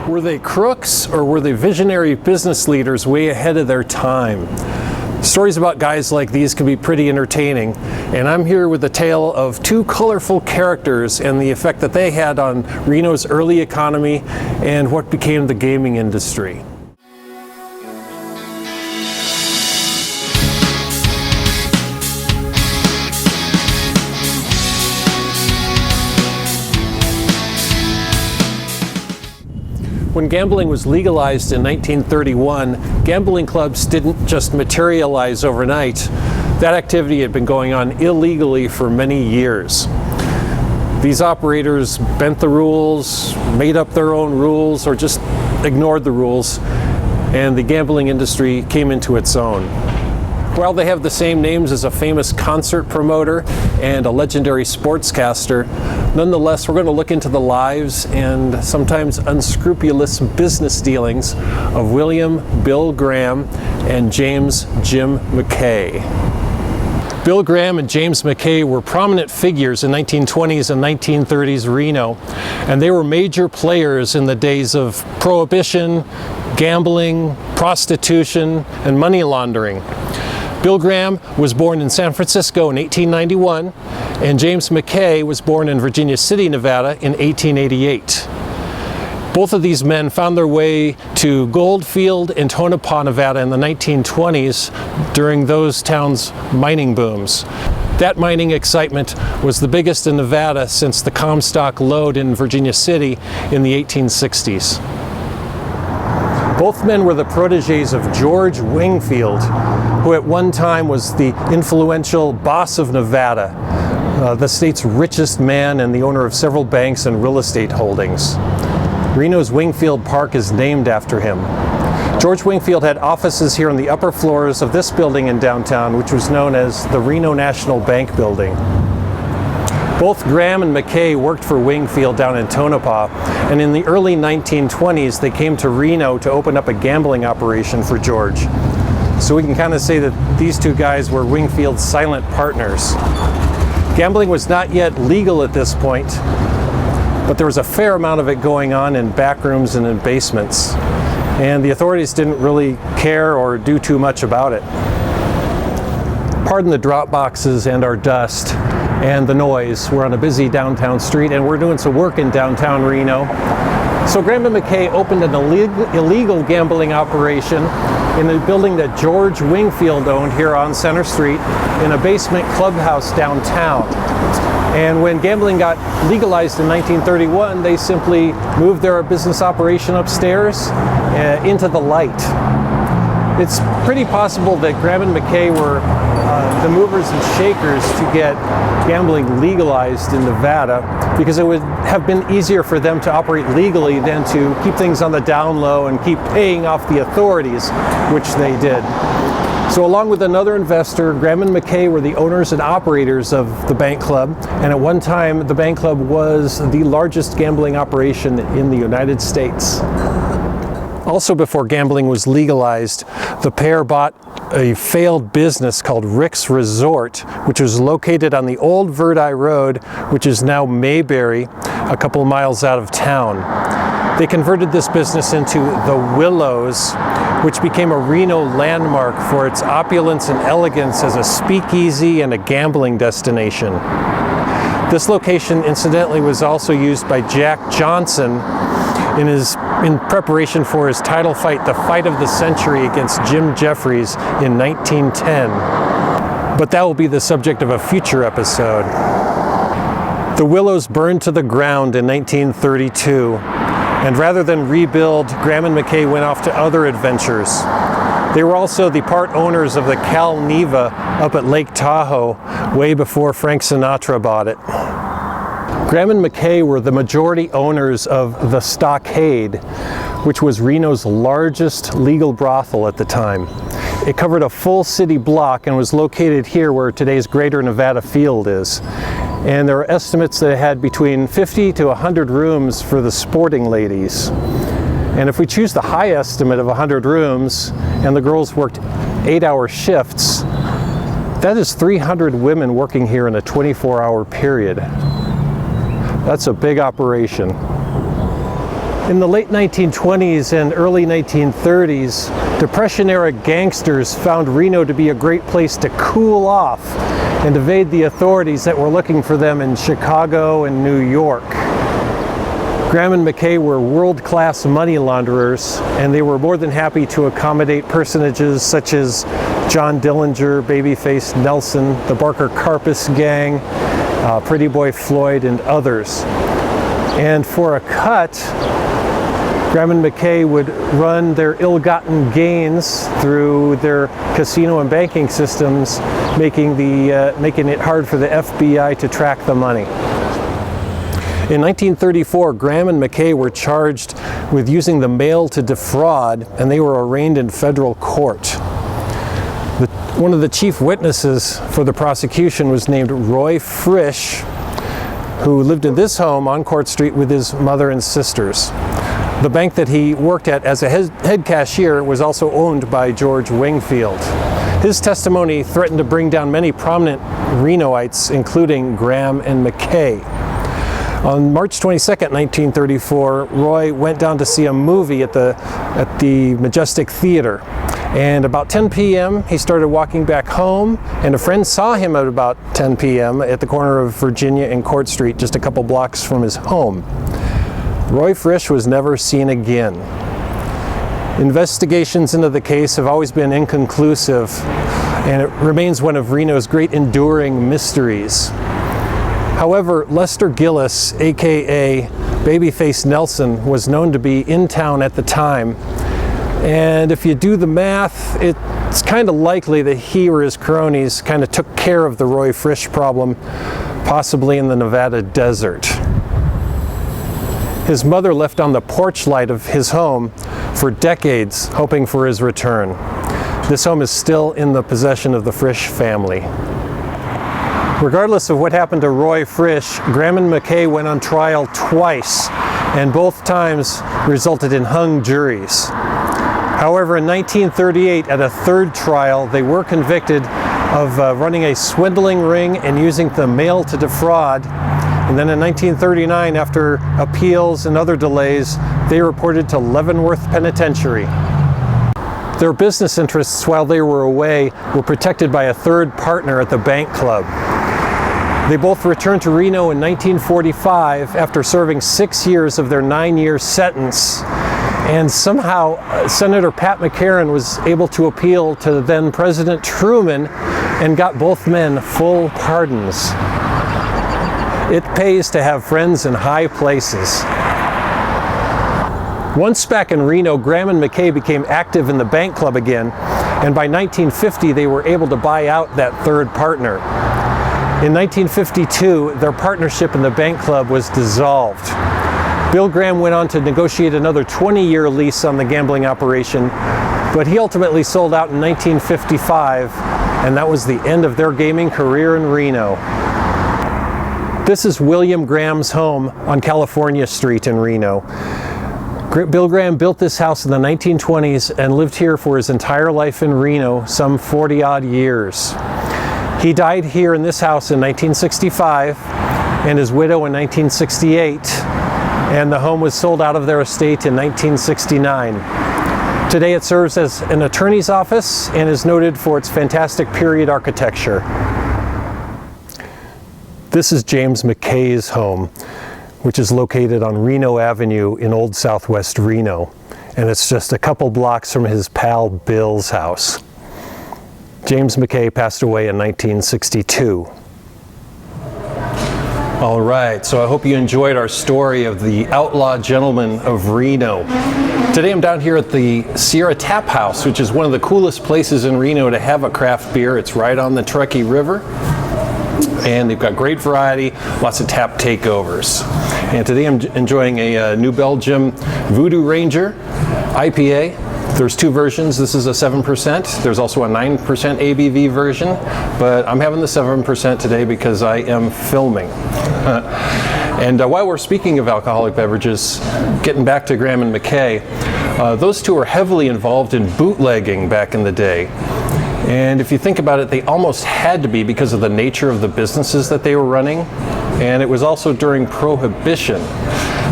Were they crooks, or were they visionary business leaders way ahead of their time? Stories about guys like these can be pretty entertaining, and I'm here with the tale of two colorful characters and the effect that they had on Reno's early economy and what became the gaming industry. When gambling was legalized in 1931, gambling clubs didn't just materialize overnight. That activity had been going on illegally for many years. These operators bent the rules, made up their own rules, or just ignored the rules, and the gambling industry came into its own. While they have the same names as a famous concert promoter and a legendary sportscaster, nonetheless, we're going to look into the lives and sometimes unscrupulous business dealings of William Bill Graham and James Jim McKay. Bill Graham and James McKay were prominent figures in 1920s and 1930s Reno, and they were major players in the days of prohibition, gambling, prostitution, and money laundering. Bill Graham was born in San Francisco in 1891, and James McKay was born in Virginia City, Nevada in 1888. Both of these men found their way to Goldfield and Tonopah, Nevada in the 1920s during those towns' mining booms. That mining excitement was the biggest in Nevada since the Comstock lode in Virginia City in the 1860s. Both men were the protégés of George Wingfield, who at one time was the influential boss of Nevada, the state's richest man and the owner of several banks and real estate holdings. Reno's Wingfield Park is named after him. George Wingfield had offices here on the upper floors of this building in downtown, which was known as the Reno National Bank Building. Both Graham and McKay worked for Wingfield down in Tonopah, and in the early 1920s they came to Reno to open up a gambling operation for George. So we can kind of say that these two guys were Wingfield's silent partners. Gambling was not yet legal at this point, but there was a fair amount of it going on in back rooms and in basements, and the authorities didn't really care or do too much about it. Pardon the drop boxes and our dust and the noise. We're on a busy downtown street and we're doing some work in downtown Reno. So Graham and McKay opened an illegal gambling operation in a building that George Wingfield owned here on Center Street in a basement clubhouse downtown. And when gambling got legalized in 1931, they simply moved their business operation upstairs into the light. It's pretty possible that Graham and McKay were the movers and shakers to get gambling legalized in Nevada, because it would have been easier for them to operate legally than to keep things on the down low and keep paying off the authorities, which they did. So along with another investor, Graham and McKay were the owners and operators of the bank club, and at one time the bank club was the largest gambling operation in the United States. Also before gambling was legalized, the pair bought a failed business called Rick's Resort, which was located on the old Verdi Road, which is now Mayberry, a couple miles out of town. They converted this business into the Willows, which became a Reno landmark for its opulence and elegance as a speakeasy and a gambling destination. This location, incidentally, was also used by Jack Johnson in preparation for his title fight, the fight of the century against Jim Jeffries in 1910. But that will be the subject of a future episode. The Willows burned to the ground in 1932, and rather than rebuild, Graham and McKay went off to other adventures. They were also the part owners of the Cal Neva up at Lake Tahoe way before Frank Sinatra bought it. Graham and McKay were the majority owners of the Stockade, which was Reno's largest legal brothel at the time. It covered a full city block and was located here where today's Greater Nevada Field is. And there are estimates that it had between 50 to 100 rooms for the sporting ladies. And if we choose the high estimate of 100 rooms and the girls worked 8-hour shifts, that is 300 women working here in a 24-hour period. That's a big operation. In the late 1920s and early 1930s, Depression-era gangsters found Reno to be a great place to cool off and evade the authorities that were looking for them in Chicago and New York. Graham and McKay were world-class money launderers, and they were more than happy to accommodate personages such as John Dillinger, Babyface Nelson, the Barker Karpus Gang, Pretty Boy Floyd, and others. And for a cut, Graham and McKay would run their ill-gotten gains through their casino and banking systems, making it hard for the FBI to track the money. In 1934, Graham and McKay were charged with using the mail to defraud, and they were arraigned in federal court. One of the chief witnesses for the prosecution was named Roy Frisch, who lived in this home on Court Street with his mother and sisters. The bank that he worked at as a head cashier was also owned by George Wingfield. His testimony threatened to bring down many prominent Renoites, including Graham and McKay. On March 22nd, 1934, Roy went down to see a movie at the Majestic Theater. And about 10 p.m., he started walking back home, and a friend saw him at about 10 p.m. at the corner of Virginia and Court Street, just a couple blocks from his home. Roy Frisch was never seen again. Investigations into the case have always been inconclusive, and it remains one of Reno's great enduring mysteries. However, Lester Gillis, aka Babyface Nelson, was known to be in town at the time. And if you do the math, it's kind of likely that he or his cronies kind of took care of the Roy Frisch problem, possibly in the Nevada desert. His mother left on the porch light of his home for decades, hoping for his return. This home is still in the possession of the Frisch family. Regardless of what happened to Roy Frisch, Graham and McKay went on trial twice, and both times resulted in hung juries. However, in 1938, at a third trial, they were convicted of running a swindling ring and using the mail to defraud. And then in 1939, after appeals and other delays, they reported to Leavenworth Penitentiary. Their business interests while they were away were protected by a third partner at the bank club. They both returned to Reno in 1945 after serving 6 years of their 9-year sentence. And somehow Senator Pat McCarran was able to appeal to then President Truman and got both men full pardons. It pays to have friends in high places. Once back in Reno, Graham and McKay became active in the bank club again, and by 1950 they were able to buy out that third partner. In 1952, their partnership in the bank club was dissolved. Bill Graham went on to negotiate another 20-year lease on the gambling operation, but he ultimately sold out in 1955, and that was the end of their gaming career in Reno. This is William Graham's home on California Street in Reno. Bill Graham built this house in the 1920s and lived here for his entire life in Reno, some 40-odd years. He died here in this house in 1965, and his widow in 1968. And the home was sold out of their estate in 1969. Today it serves as an attorney's office and is noted for its fantastic period architecture. This is James McKay's home, which is located on Reno Avenue in Old Southwest Reno. And it's just a couple blocks from his pal Bill's house. James McKay passed away in 1962. All right, so I hope you enjoyed our story of the outlaw gentleman of Reno. Today I'm down here at the Sierra Tap House, which is one of the coolest places in Reno to have a craft beer. It's right on the Truckee River, and they've got great variety, lots of tap takeovers. And today I'm enjoying a New Belgium Voodoo Ranger IPA. There's two versions. This is a 7%. There's also a 9% ABV version, but I'm having the 7% today because I am filming. And while we're speaking of alcoholic beverages, getting back to Graham and McKay, those two were heavily involved in bootlegging back in the day. And if you think about it, they almost had to be because of the nature of the businesses that they were running. And it was also during Prohibition.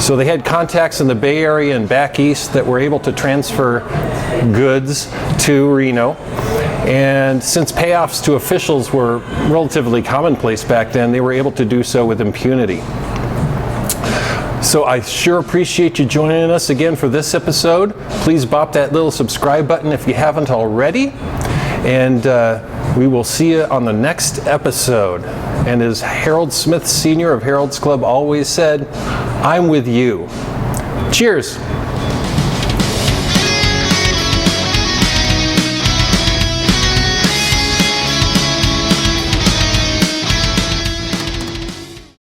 So they had contacts in the Bay Area and back east that were able to transfer goods to Reno. And since payoffs to officials were relatively commonplace back then, they were able to do so with impunity. So I sure appreciate you joining us again for this episode. Please bop that little subscribe button if you haven't already. And we will see you on the next episode. And as Harold Smith Sr. of Harold's Club always said, I'm with you. Cheers.